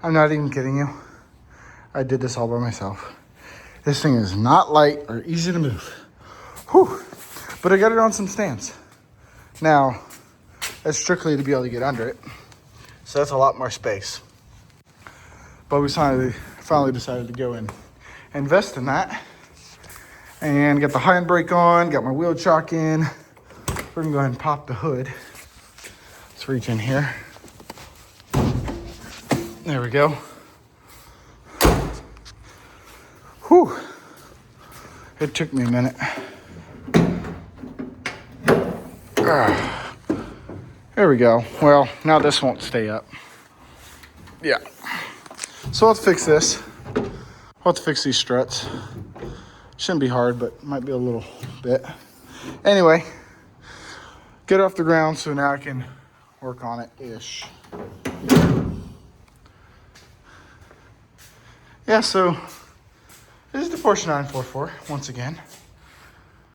I'm not even kidding you. I did this all by myself. This thing is not light or easy to move. Whew. But I got it on some stands. Now, that's strictly to be able to get under it. So that's a lot more space. But we finally decided to go and invest in that. And get the handbrake on, got my wheel chock in. We're gonna go ahead and pop the hood. Let's reach in here. There we go. Whew. It took me a minute. There we go. Well, now this won't stay up. Yeah. So let's fix this. We'll have to fix these struts. Shouldn't be hard, but might be a little bit. Anyway, get off the ground so now I can work on it-ish. Yeah, so this is the Porsche 944 once again.